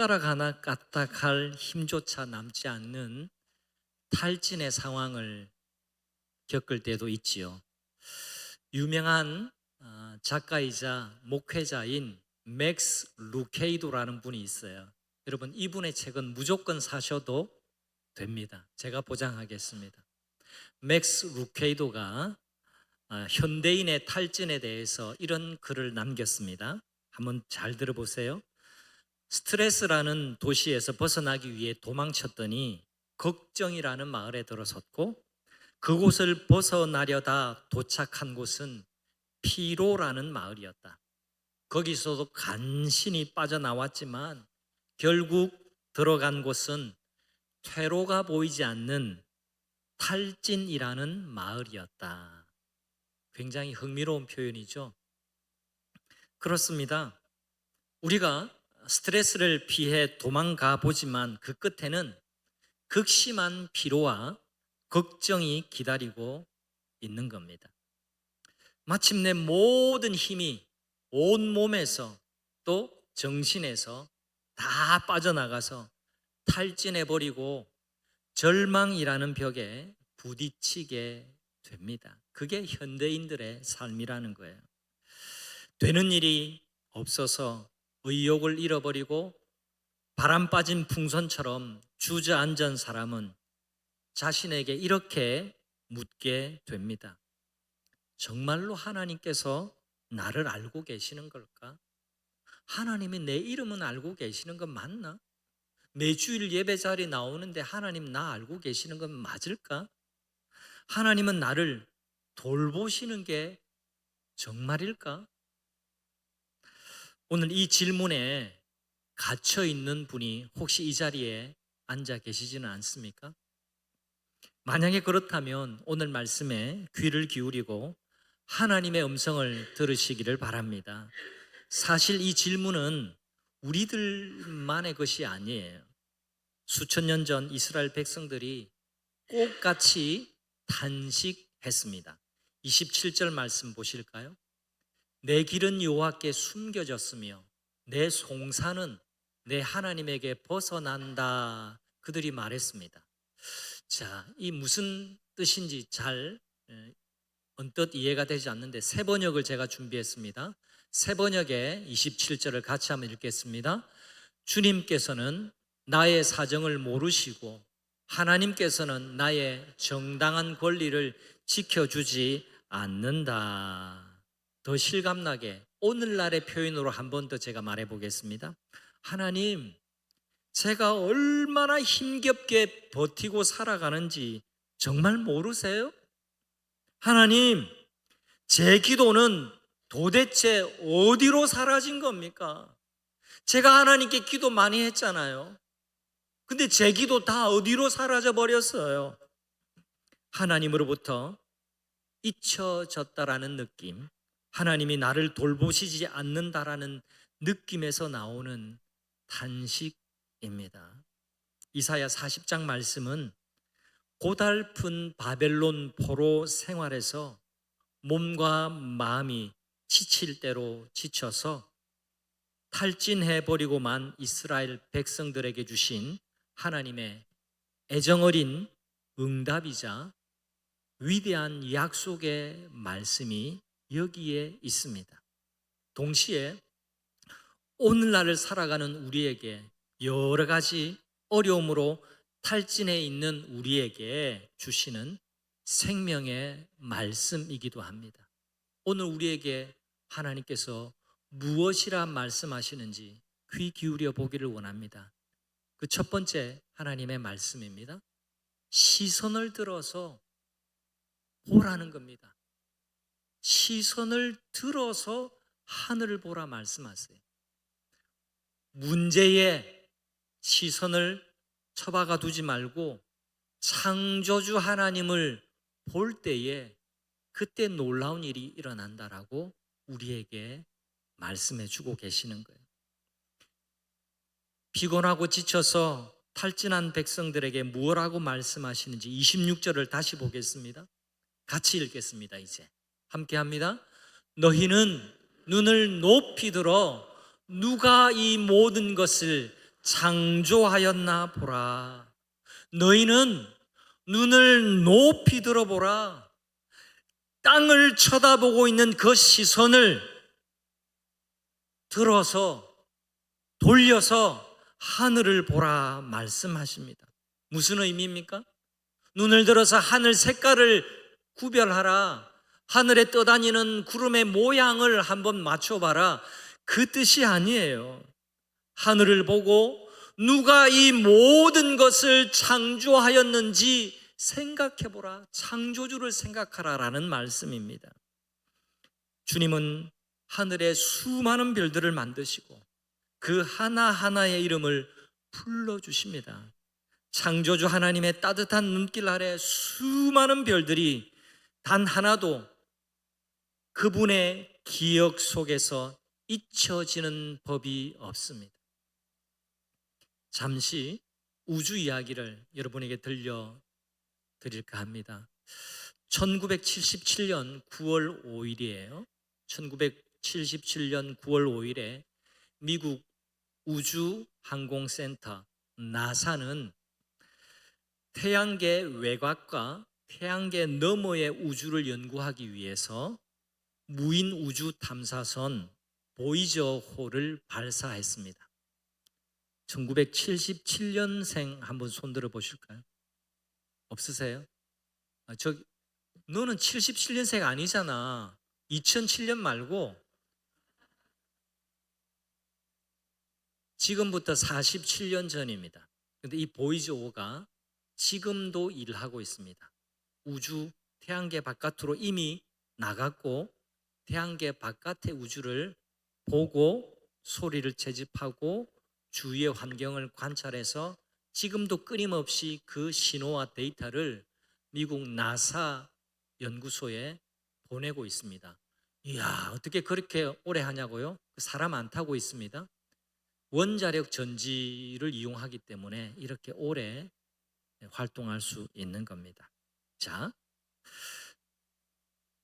숟가락 하나 까딱할 힘조차 남지 않는 탈진의 상황을 겪을 때도 있지요. 유명한 작가이자 목회자인 맥스 루케이도라는 분이 있어요. 여러분, 이분의 책은 무조건 사셔도 됩니다. 제가 보장하겠습니다. 맥스 루케이도가 현대인의 탈진에 대해서 이런 글을 남겼습니다. 한번 잘 들어보세요. 스트레스라는 도시에서 벗어나기 위해 도망쳤더니 걱정이라는 마을에 들어섰고, 그곳을 벗어나려다 도착한 곳은 피로라는 마을이었다. 거기서도 간신히 빠져나왔지만 결국 들어간 곳은 퇴로가 보이지 않는 탈진이라는 마을이었다. 굉장히 흥미로운 표현이죠. 그렇습니다. 우리가 스트레스를 피해 도망가 보지만 그 끝에는 극심한 피로와 걱정이 기다리고 있는 겁니다. 마침내 모든 힘이 온몸에서 또 정신에서 다 빠져나가서 탈진해버리고 절망이라는 벽에 부딪히게 됩니다. 그게 현대인들의 삶이라는 거예요. 되는 일이 없어서 의욕을 잃어버리고 바람 빠진 풍선처럼 주저앉은 사람은 자신에게 이렇게 묻게 됩니다. 정말로 하나님께서 나를 알고 계시는 걸까? 하나님이 내 이름은 알고 계시는 건 맞나? 매주일 예배 자리에 나오는데 하나님 나 알고 계시는 건 맞을까? 하나님은 나를 돌보시는 게 정말일까? 오늘 이 질문에 갇혀 있는 분이 혹시 이 자리에 앉아 계시지는 않습니까? 만약에 그렇다면 오늘 말씀에 귀를 기울이고 하나님의 음성을 들으시기를 바랍니다. 사실 이 질문은 우리들만의 것이 아니에요. 수천 년 전 이스라엘 백성들이 똑같이 탄식했습니다. 27절 말씀 보실까요? 내 길은 여호와께 숨겨졌으며 내 송사는 내 하나님에게 벗어난다. 그들이 말했습니다. 자, 이 무슨 뜻인지 잘 언뜻 이해가 되지 않는데 새 번역을 제가 준비했습니다. 새 번역의 27절을 같이 한번 읽겠습니다. 주님께서는 나의 사정을 모르시고 하나님께서는 나의 정당한 권리를 지켜주지 않는다. 더 실감나게 오늘날의 표현으로 한 번 더 제가 말해 보겠습니다. 하나님, 제가 얼마나 힘겹게 버티고 살아가는지 정말 모르세요? 하나님, 제 기도는 도대체 어디로 사라진 겁니까? 제가 하나님께 기도 많이 했잖아요. 근데 제 기도 다 어디로 사라져 버렸어요? 하나님으로부터 잊혀졌다라는 느낌, 하나님이 나를 돌보시지 않는다라는 느낌에서 나오는 탄식입니다. 이사야 40장 말씀은 고달픈 바벨론 포로 생활에서 몸과 마음이 지칠 대로 지쳐서 탈진해버리고만 이스라엘 백성들에게 주신 하나님의 애정어린 응답이자 위대한 약속의 말씀이 여기에 있습니다. 동시에 오늘날을 살아가는 우리에게 여러 가지 어려움으로 탈진해 있는 우리에게 주시는 생명의 말씀이기도 합니다. 오늘 우리에게 하나님께서 무엇이라 말씀하시는지 귀 기울여 보기를 원합니다. 그 첫 번째 하나님의 말씀입니다. 시선을 들어서 보라는 겁니다. 시선을 들어서 하늘을 보라 말씀하세요. 문제에 시선을 처박아 두지 말고 창조주 하나님을 볼 때에 그때 놀라운 일이 일어난다라고 우리에게 말씀해 주고 계시는 거예요. 피곤하고 지쳐서 탈진한 백성들에게 무엇라고 말씀하시는지 26절을 다시 보겠습니다. 같이 읽겠습니다. 이제 함께 합니다. 너희는 눈을 높이 들어 누가 이 모든 것을 창조하였나 보라. 너희는 눈을 높이 들어보라. 땅을 쳐다보고 있는 그 시선을 들어서 돌려서 하늘을 보라 말씀하십니다. 무슨 의미입니까? 눈을 들어서 하늘 색깔을 구별하라. 하늘에 떠다니는 구름의 모양을 한번 맞춰봐라. 그 뜻이 아니에요. 하늘을 보고 누가 이 모든 것을 창조하였는지 생각해보라. 창조주를 생각하라라는 말씀입니다. 주님은 하늘의 수많은 별들을 만드시고 그 하나하나의 이름을 불러주십니다. 창조주 하나님의 따뜻한 눈길 아래 수많은 별들이 단 하나도 그분의 기억 속에서 잊혀지는 법이 없습니다. 잠시 우주 이야기를 여러분에게 들려드릴까 합니다. 1977년 9월 5일이에요. 1977년 9월 5일에 미국 우주항공센터 나사는 태양계 외곽과 태양계 너머의 우주를 연구하기 위해서 무인 우주 탐사선 보이저호를 발사했습니다. 1977년생 한번 손들어 보실까요? 없으세요? 너는 77년생 아니잖아. 2007년 말고 지금부터 47년 전입니다. 그런데 이 보이저호가 지금도 일하고 있습니다. 우주 태양계 바깥으로 이미 나갔고 태양계 바깥의 우주를 보고 소리를 채집하고 주위의 환경을 관찰해서 지금도 끊임없이 그 신호와 데이터를 미국 나사 연구소에 보내고 있습니다. 이야, 어떻게 그렇게 오래 하냐고요? 사람 안 타고 있습니다. 원자력 전지를 이용하기 때문에 이렇게 오래 활동할 수 있는 겁니다. 자,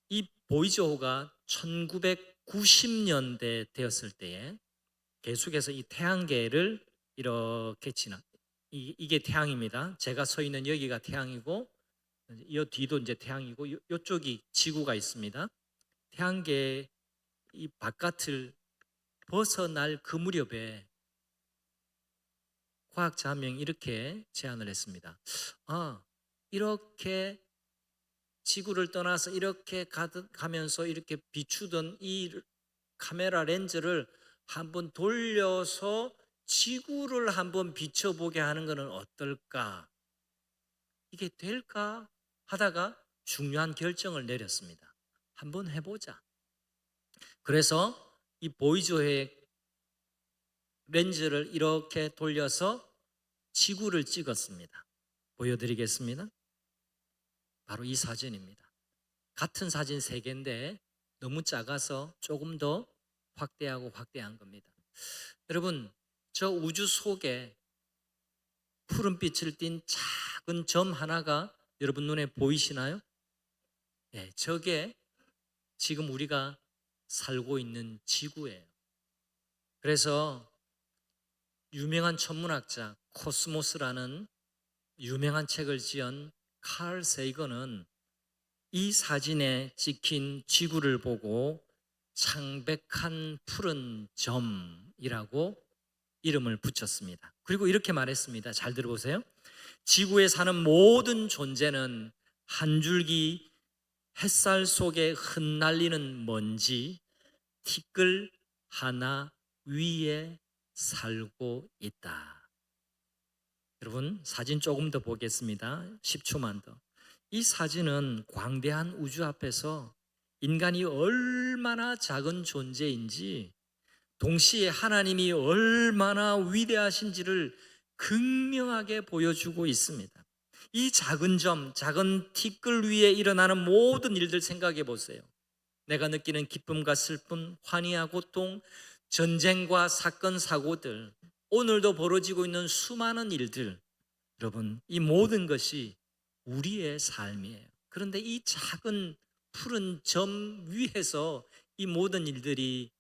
이 보이저호가 1990년대 되었을 때에 계속해서 이 태양계를 이렇게 이게 태양입니다. 제가 서 있는 여기가 태양이고 이 뒤도 이제 태양이고 이쪽이 지구가 있습니다. 태양계 이 바깥을 벗어날 그 무렵에 과학자 한 명이 이렇게 제안을 했습니다. 이렇게 지구를 떠나서 이렇게 가면서 이렇게 비추던 이 카메라 렌즈를 한번 돌려서 지구를 한번 비춰보게 하는 것은 어떨까? 이게 될까? 하다가 중요한 결정을 내렸습니다. 한번 해보자. 그래서 이 보이저호의 렌즈를 이렇게 돌려서 지구를 찍었습니다. 보여드리겠습니다. 바로 이 사진입니다. 같은 사진 3개인데 너무 작아서 조금 더 확대한 겁니다. 여러분, 저 우주 속에 푸른빛을 띤 작은 점 하나가 여러분 눈에 보이시나요? 네, 저게 지금 우리가 살고 있는 지구예요. 그래서 유명한 천문학자 코스모스라는 유명한 책을 지은 칼 세이건은 이 사진에 찍힌 지구를 보고 창백한 푸른 점이라고 이름을 붙였습니다. 그리고 이렇게 말했습니다. 잘 들어보세요. 지구에 사는 모든 존재는 한 줄기 햇살 속에 흩날리는 먼지 티끌 하나 위에 살고 있다. 여러분, 사진 조금 더 보겠습니다. 10초만 더. 이 사진은 광대한 우주 앞에서 인간이 얼마나 작은 존재인지, 동시에 하나님이 얼마나 위대하신지를 극명하게 보여주고 있습니다. 이 작은 점, 작은 티끌 위에 일어나는 모든 일들 생각해 보세요. 내가 느끼는 기쁨과 슬픔, 환희와 고통, 전쟁과 사건, 사고들, 오늘도 벌어지고 있는 수많은 일들, 여러분, 이 모든 것이 우리의 삶이에요. 그런데 이 작은 푸른 점 위에서 이 모든 일들이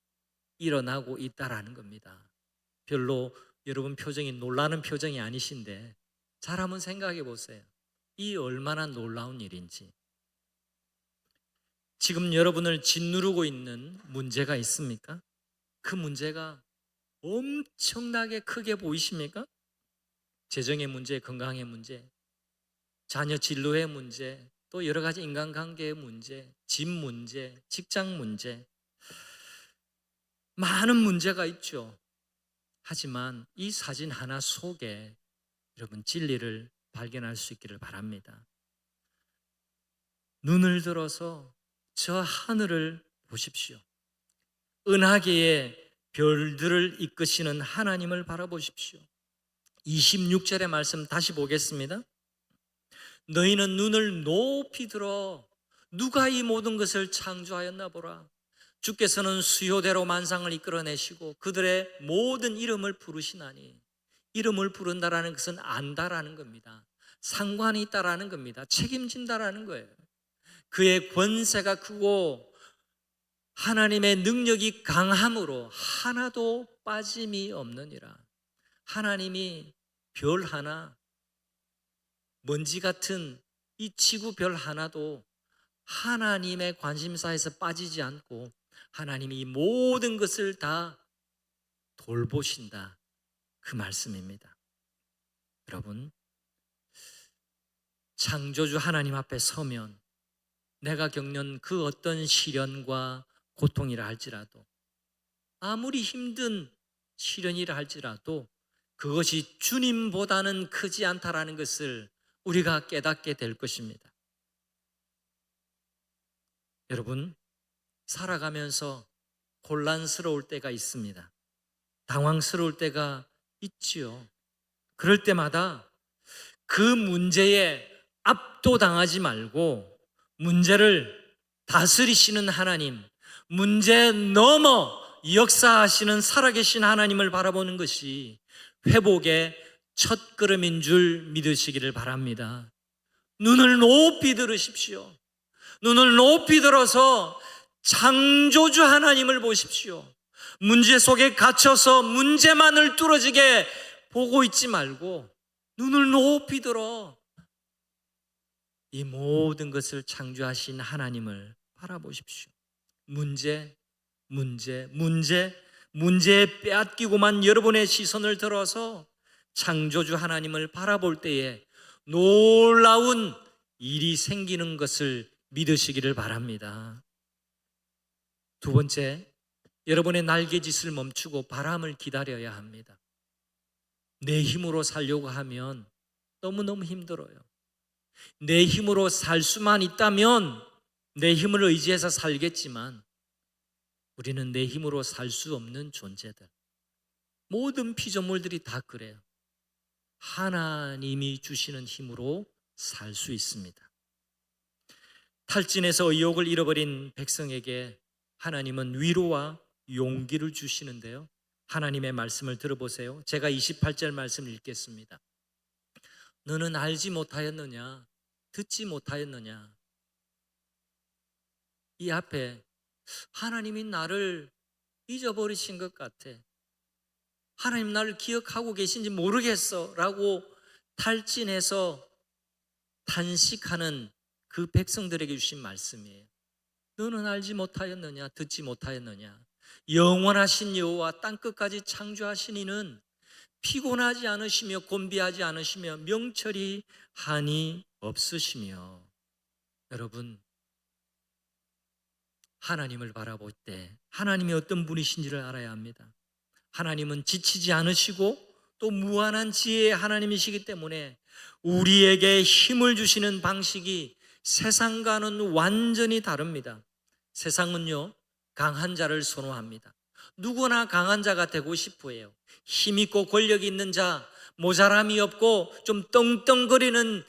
일어나고 있다라는 겁니다. 별로 여러분 표정이 놀라는 표정이 아니신데 잘 한번 생각해 보세요. 이 얼마나 놀라운 일인지. 지금 여러분을 짓누르고 있는 문제가 있습니까? 그 문제가 엄청나게 크게 보이십니까? 재정의 문제, 건강의 문제, 자녀 진로의 문제, 또 여러 가지 인간관계의 문제, 집 문제, 직장 문제, 많은 문제가 있죠. 하지만 이 사진 하나 속에 여러분 진리를 발견할 수 있기를 바랍니다. 눈을 들어서 저 하늘을 보십시오. 은하계의 별들을 이끄시는 하나님을 바라보십시오. 26절의 말씀 다시 보겠습니다. 너희는 눈을 높이 들어 누가 이 모든 것을 창조하였나 보라. 주께서는 수요대로 만상을 이끌어내시고 그들의 모든 이름을 부르시나니, 이름을 부른다라는 것은 안다라는 겁니다. 상관이 있다라는 겁니다. 책임진다라는 거예요. 그의 권세가 크고 하나님의 능력이 강함으로 하나도 빠짐이 없느니라. 하나님이 별 하나, 먼지 같은 이 지구 별 하나도 하나님의 관심사에서 빠지지 않고 하나님이 이 모든 것을 다 돌보신다, 그 말씀입니다. 여러분, 창조주 하나님 앞에 서면 내가 겪는 그 어떤 시련과 고통이라 할지라도, 아무리 힘든 시련이라 할지라도 그것이 주님보다는 크지 않다라는 것을 우리가 깨닫게 될 것입니다. 여러분, 살아가면서 혼란스러울 때가 있습니다. 당황스러울 때가 있지요. 그럴 때마다 그 문제에 압도당하지 말고 문제를 다스리시는 하나님, 문제 넘어 역사하시는 살아계신 하나님을 바라보는 것이 회복의 첫 걸음인 줄 믿으시기를 바랍니다. 눈을 높이 들으십시오. 눈을 높이 들어서 창조주 하나님을 보십시오. 문제 속에 갇혀서 문제만을 뚫어지게 보고 있지 말고 눈을 높이 들어 이 모든 것을 창조하신 하나님을 바라보십시오. 문제에 빼앗기고만 여러분의 시선을 들어서 창조주 하나님을 바라볼 때에 놀라운 일이 생기는 것을 믿으시기를 바랍니다. 두 번째, 여러분의 날개짓을 멈추고 바람을 기다려야 합니다. 내 힘으로 살려고 하면 너무너무 힘들어요. 내 힘으로 살 수만 있다면 내 힘을 의지해서 살겠지만 우리는 내 힘으로 살 수 없는 존재들. 모든 피조물들이 다 그래요. 하나님이 주시는 힘으로 살 수 있습니다. 탈진해서 의욕을 잃어버린 백성에게 하나님은 위로와 용기를 주시는데요. 하나님의 말씀을 들어보세요. 제가 28절 말씀을 읽겠습니다. 너는 알지 못하였느냐? 듣지 못하였느냐? 이 앞에 하나님이 나를 잊어버리신 것 같아. 하나님 나를 기억하고 계신지 모르겠어 라고 탈진해서 탄식하는 그 백성들에게 주신 말씀이에요. 너는 알지 못하였느냐? 듣지 못하였느냐? 영원하신 여호와 땅끝까지 창조하신 이는 피곤하지 않으시며 곤비하지 않으시며 명철이 한이 없으시며. 여러분, 하나님을 바라볼 때 하나님이 어떤 분이신지를 알아야 합니다. 하나님은 지치지 않으시고 또 무한한 지혜의 하나님이시기 때문에 우리에게 힘을 주시는 방식이 세상과는 완전히 다릅니다. 세상은요, 강한 자를 선호합니다. 누구나 강한 자가 되고 싶어 해요. 힘있고 권력이 있는 자, 모자람이 없고 좀 떵떵거리는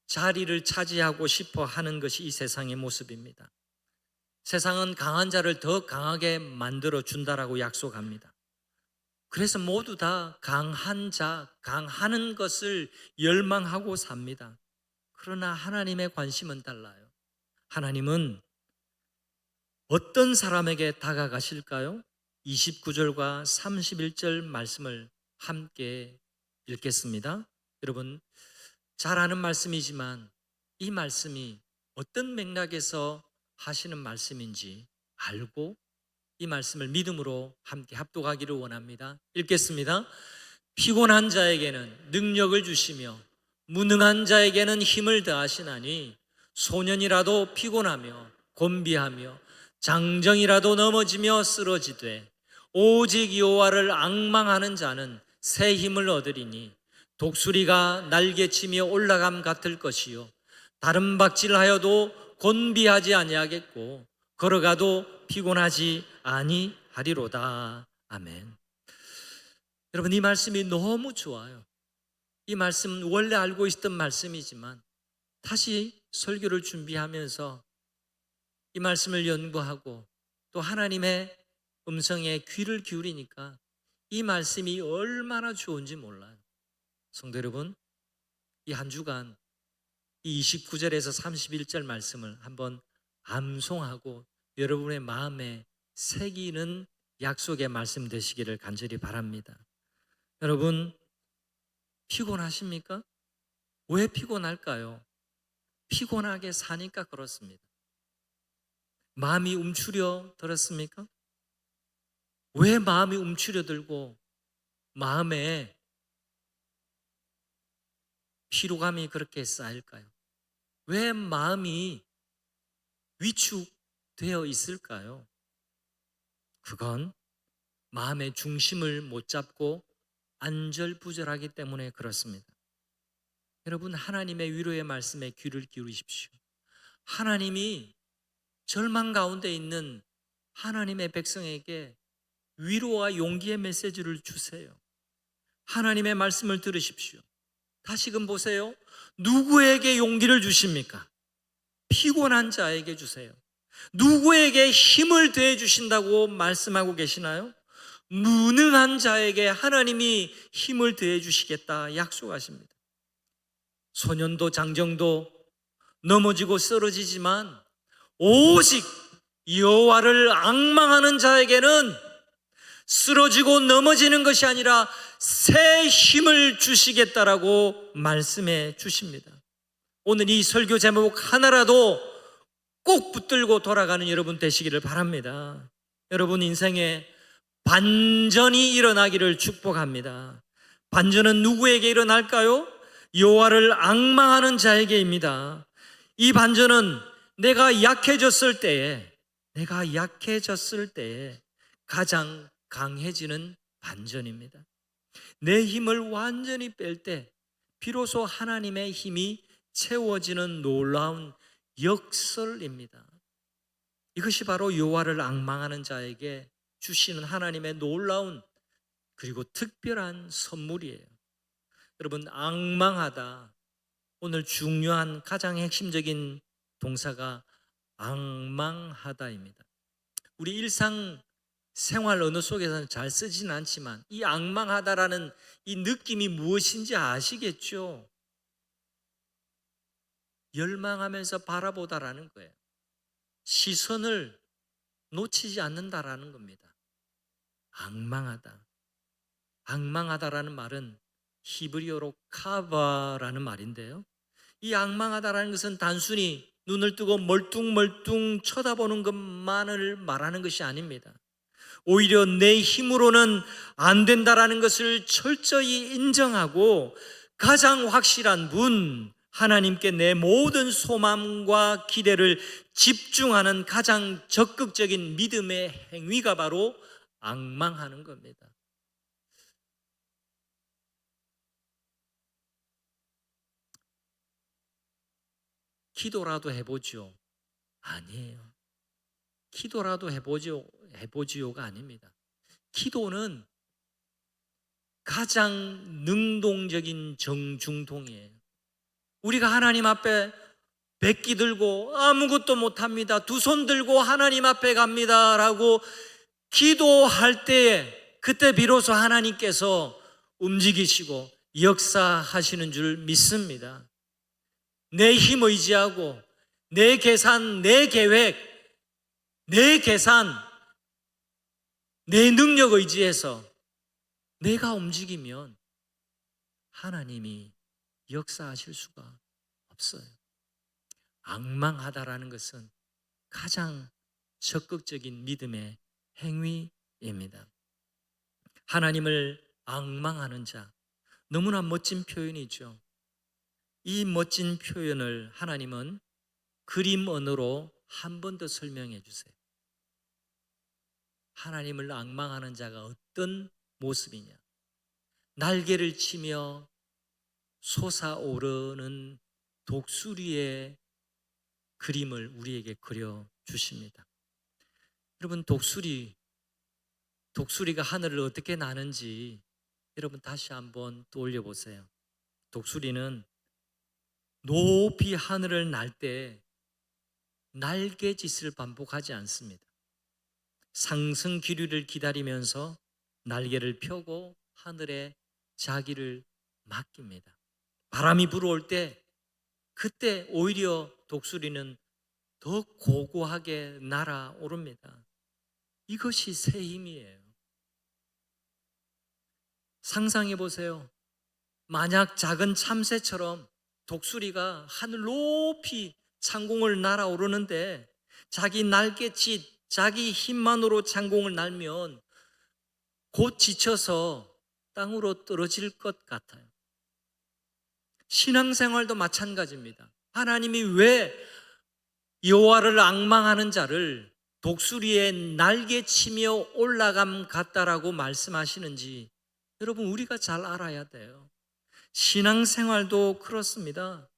자리를 차지하고 싶어 하는 것이 이 세상의 모습입니다. 세상은 강한 자를 더 강하게 만들어 준다라고 약속합니다. 그래서 모두 다 강한 자, 강하는 것을 열망하고 삽니다. 그러나 하나님의 관심은 달라요. 하나님은 어떤 사람에게 다가가실까요? 29절과 31절 말씀을 함께 읽겠습니다. 여러분, 잘 아는 말씀이지만 이 말씀이 어떤 맥락에서 하시는 말씀인지 알고 이 말씀을 믿음으로 함께 합독하기를 원합니다. 읽겠습니다. 피곤한 자에게는 능력을 주시며 무능한 자에게는 힘을 더하시나니 소년이라도 피곤하며 곤비하며 장정이라도 넘어지며 쓰러지되 오직 여호와를 앙망하는 자는 새 힘을 얻으리니 독수리가 날개치며 올라감 같을 것이요 다른 박질하여도 곤비하지 아니하겠고 걸어가도 피곤하지 아니하리로다. 아멘. 여러분, 이 말씀이 너무 좋아요. 이 말씀은 원래 알고 있었던 말씀이지만 다시 설교를 준비하면서 이 말씀을 연구하고 또 하나님의 음성에 귀를 기울이니까 이 말씀이 얼마나 좋은지 몰라요. 성도 여러분, 이 한 주간 이 29절에서 31절 말씀을 한번 암송하고 여러분의 마음에 새기는 약속의 말씀 되시기를 간절히 바랍니다. 여러분, 피곤하십니까? 왜 피곤할까요? 피곤하게 사니까 그렇습니다. 마음이 움츠려 들었습니까? 왜 마음이 움츠려 들고 마음에 피로감이 그렇게 쌓일까요? 왜 마음이 위축되어 있을까요? 그건 마음의 중심을 못 잡고 안절부절하기 때문에 그렇습니다. 여러분, 하나님의 위로의 말씀에 귀를 기울이십시오. 하나님이 절망 가운데 있는 하나님의 백성에게 위로와 용기의 메시지를 주세요. 하나님의 말씀을 들으십시오. 다시금 보세요. 누구에게 용기를 주십니까? 피곤한 자에게 주세요. 누구에게 힘을 더해 주신다고 말씀하고 계시나요? 무능한 자에게 하나님이 힘을 더해 주시겠다 약속하십니다. 소년도 장정도 넘어지고 쓰러지지만 오직 여호와를 앙망하는 자에게는 쓰러지고 넘어지는 것이 아니라 새 힘을 주시겠다라고 말씀해 주십니다. 오늘 이 설교 제목 하나라도 꼭 붙들고 돌아가는 여러분 되시기를 바랍니다. 여러분 인생에 반전이 일어나기를 축복합니다. 반전은 누구에게 일어날까요? 여호와를 앙망하는 자에게입니다. 이 반전은 내가 약해졌을 때에 가장 강해지는 반전입니다. 내 힘을 완전히 뺄 때 비로소 하나님의 힘이 채워지는 놀라운 역설입니다. 이것이 바로 여호와를 앙망하는 자에게 주시는 하나님의 놀라운 그리고 특별한 선물이에요. 여러분, 앙망하다, 오늘 중요한 가장 핵심적인 동사가 앙망하다입니다. 우리 일상 생활 언어 속에서는 잘 쓰지는 않지만 이 앙망하다라는 이 느낌이 무엇인지 아시겠죠? 열망하면서 바라보다라는 거예요. 시선을 놓치지 않는다라는 겁니다. 앙망하다. 앙망하다라는 말은 히브리어로 카바라는 말인데요. 이 앙망하다라는 것은 단순히 눈을 뜨고 멀뚱멀뚱 쳐다보는 것만을 말하는 것이 아닙니다. 오히려 내 힘으로는 안 된다라는 것을 철저히 인정하고 가장 확실한 분, 하나님께 내 모든 소망과 기대를 집중하는 가장 적극적인 믿음의 행위가 바로 앙망하는 겁니다. 기도라도 해보죠. 아니에요. 기도라도 해보지요가 아닙니다. 기도는 가장 능동적인 정중동이에요. 우리가 하나님 앞에 백기 들고 아무것도 못합니다, 두 손 들고 하나님 앞에 갑니다 라고 기도할 때에 그때 비로소 하나님께서 움직이시고 역사하시는 줄 믿습니다. 내 힘 의지하고 내 계산, 내 계획, 내 능력 의지해서 내가 움직이면 하나님이 역사하실 수가 없어요. 앙망하다라는 것은 가장 적극적인 믿음의 행위입니다. 하나님을 앙망하는 자, 너무나 멋진 표현이죠. 이 멋진 표현을 하나님은 그림 언어로 한 번 더 설명해 주세요. 하나님을 앙망하는 자가 어떤 모습이냐? 날개를 치며 솟아오르는 독수리의 그림을 우리에게 그려 주십니다. 여러분, 독수리가 하늘을 어떻게 나는지 여러분 다시 한번 떠올려 보세요. 독수리는 높이 하늘을 날 때 날개짓을 반복하지 않습니다. 상승 기류를 기다리면서 날개를 펴고 하늘에 자기를 맡깁니다. 바람이 불어올 때 그때 오히려 독수리는 더 고고하게 날아오릅니다. 이것이 새 힘이에요. 상상해 보세요. 만약 작은 참새처럼 독수리가 하늘 높이 창공을 날아오르는데 자기 날갯짓, 자기 힘만으로 창공을 날면 곧 지쳐서 땅으로 떨어질 것 같아요. 신앙생활도 마찬가지입니다. 하나님이 왜 여호와를 앙망하는 자를 독수리의 날개치며 올라감 같다라고 말씀하시는지 여러분 우리가 잘 알아야 돼요. 신앙생활도 그렇습니다.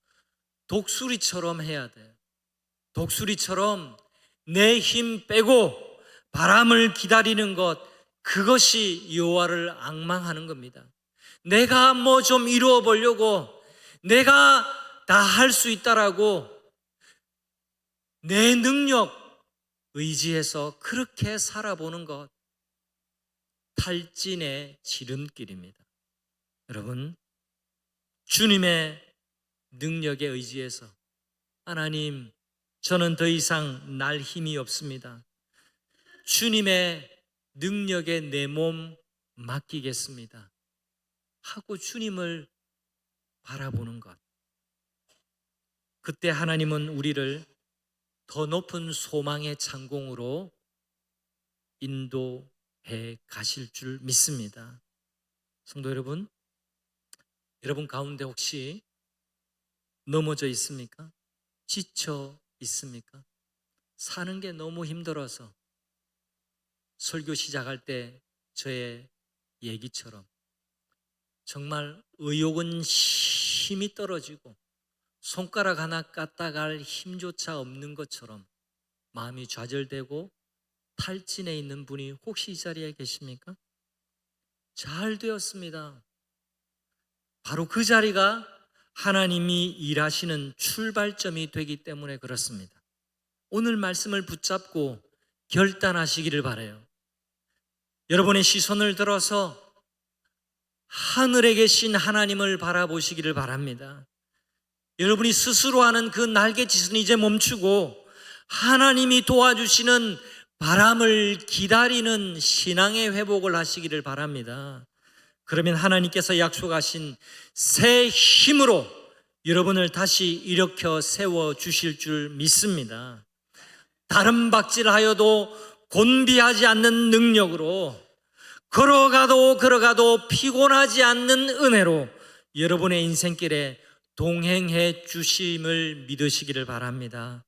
독수리처럼 해야 돼요. 독수리처럼 내 힘 빼고 바람을 기다리는 것, 그것이 여호와를 앙망하는 겁니다. 내가 뭐 좀 이루어 보려고, 내가 다 할 수 있다라고 내 능력 의지해서 그렇게 살아보는 것, 탈진의 지름길입니다. 여러분, 주님의 능력에 의지해서 하나님, 저는 더 이상 날 힘이 없습니다. 주님의 능력에 내 몸 맡기겠습니다 하고 주님을 바라보는 것, 그때 하나님은 우리를 더 높은 소망의 창공으로 인도해 가실 줄 믿습니다. 성도 여러분, 여러분 가운데 혹시 넘어져 있습니까? 지쳐 있습니까? 사는 게 너무 힘들어서 설교 시작할 때 저의 얘기처럼 정말 의욕은 힘이 떨어지고 손가락 하나 까딱할 힘조차 없는 것처럼 마음이 좌절되고 탈진해 있는 분이 혹시 이 자리에 계십니까? 잘 되었습니다. 바로 그 자리가 하나님이 일하시는 출발점이 되기 때문에 그렇습니다. 오늘 말씀을 붙잡고 결단하시기를 바라요. 여러분의 시선을 들어서 하늘에 계신 하나님을 바라보시기를 바랍니다. 여러분이 스스로 하는 그 날갯짓은 이제 멈추고 하나님이 도와주시는 바람을 기다리는 신앙의 회복을 하시기를 바랍니다. 그러면 하나님께서 약속하신 새 힘으로 여러분을 다시 일으켜 세워 주실 줄 믿습니다. 다른 박질하여도 곤비하지 않는 능력으로, 걸어가도 피곤하지 않는 은혜로 여러분의 인생길에 동행해 주심을 믿으시기를 바랍니다.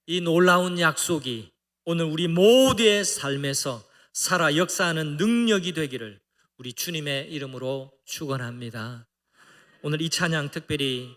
이 놀라운 약속이 오늘 우리 모두의 삶에서 살아 역사하는 능력이 되기를 우리 주님의 이름으로 축원합니다. 오늘 이 찬양 특별히